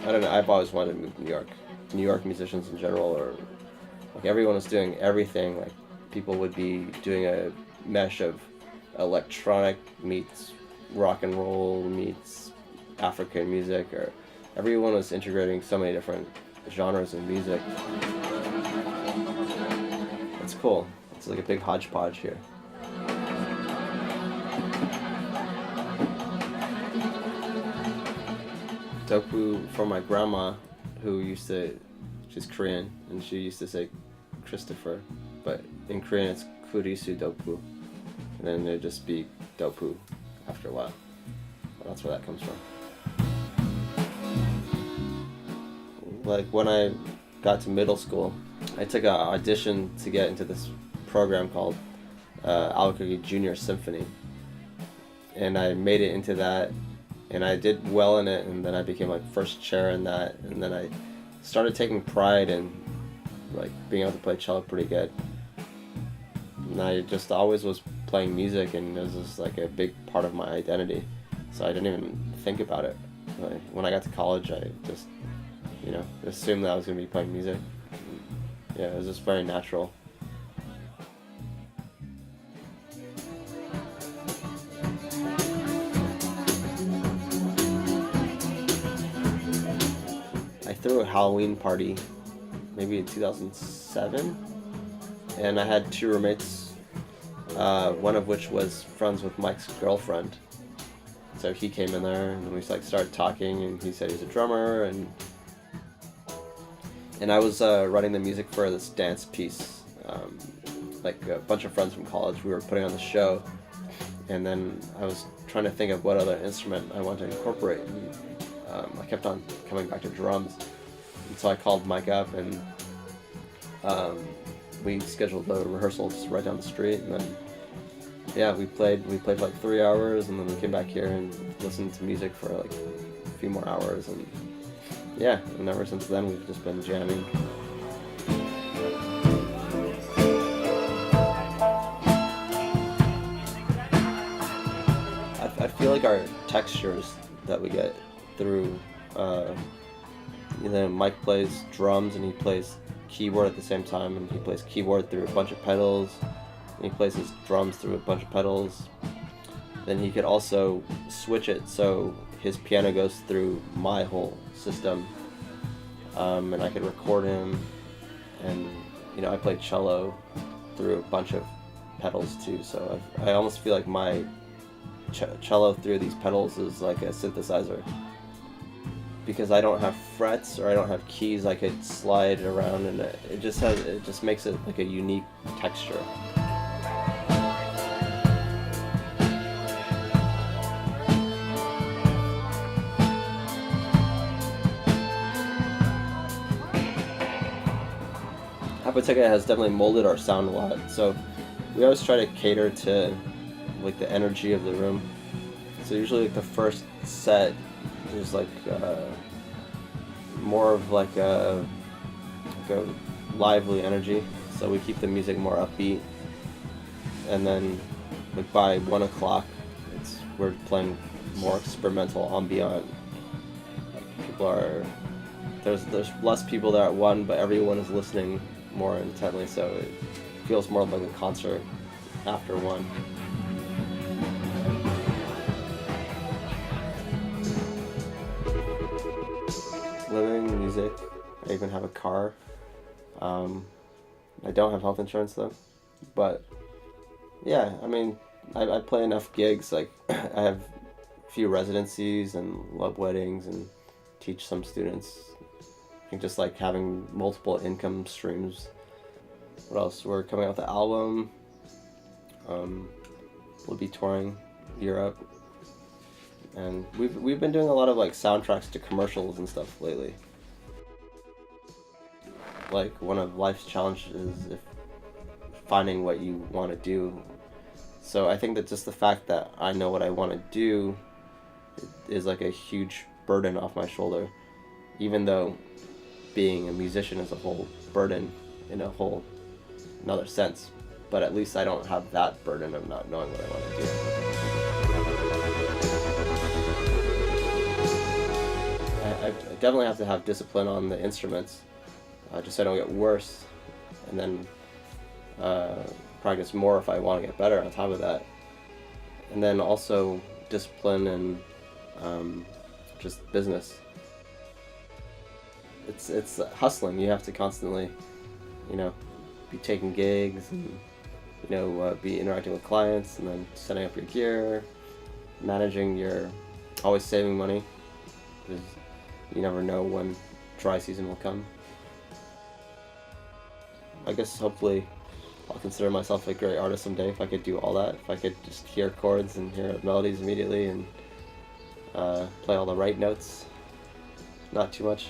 I don't know, I've always wanted to move to New York. New York musicians in general, or like everyone was doing everything. Like people would be doing a mesh of electronic meets rock and roll meets African music, or everyone was integrating so many different genres of music. It's cool. It's like a big hodgepodge here. Topu from my grandma, who used to, she's Korean, and she used to say Christopher, but in Korean it's Kurisu Dopu, and then there'd just be Dopu after a while. That's where that comes from. Like when I got to middle school, I took an audition to get into this program called Albuquerque Junior Symphony, and I made it into that, and I did well in it, and then I became like first chair in that, and then I started taking pride in like being able to play cello pretty good. And I just always was playing music, and it was just like a big part of my identity, so I didn't even think about it. Like, when I got to college, I just assumed that I was going to be playing music. Yeah, it was just very natural. I threw a Halloween party maybe in 2007, and I had two roommates, one of which was friends with Mike's girlfriend. So he came in there, and we started talking, and he said he was a drummer, and I was writing the music for this dance piece. Like a bunch of friends from college, we were putting on the show, and then I was trying to think of what other instrument I wanted to incorporate. And, I kept on coming back to drums, and so I called Mike up, and we scheduled a rehearsal just right down the street, and then we played for like 3 hours, and then we came back here and listened to music for like a few more hours, and and ever since then we've just been jamming. I feel like our textures that we get through, Mike plays drums and he plays keyboard at the same time, and he plays keyboard through a bunch of pedals, and he plays his drums through a bunch of pedals. Then he could also switch it so his piano goes through my whole system, and I could record him, and I play cello through a bunch of pedals too, so I almost feel like my cello through these pedals is like a synthesizer. Because I don't have frets or I don't have keys, I could slide it around, and it just makes it like a unique texture. Hapateca has definitely molded our sound a lot, so we always try to cater to like the energy of the room. So usually like the first set is like more of like a lively energy, so we keep the music more upbeat, and then like by 1 o'clock we're playing more experimental ambient. There's less people there at 1, but everyone is listening more intently, so it feels more like a concert after 1. Living, music, I even have a car. I don't have health insurance though, but I play enough gigs. Like I have a few residencies and love weddings and teach some students. I think just like having multiple income streams. What else? We're coming out with an album. We'll be touring Europe, and we've been doing a lot of like soundtracks to commercials and stuff lately. Like one of life's challenges is finding what you want to do. So I think that just the fact that I know what I want to do is like a huge burden off my shoulder, even though being a musician is a whole burden in a whole another sense. But at least I don't have that burden of not knowing what I want to do. definitely have to have discipline on the instruments, just so I don't get worse, and then practice more if I want to get better on top of that. And then also discipline and just business. It's hustling. You have to constantly, be taking gigs and be interacting with clients, and then setting up your gear, managing your, always saving money, because you never know when dry season will come. I guess hopefully I'll consider myself a great artist someday if I could do all that. If I could just hear chords and hear melodies immediately and play all the right notes, not too much.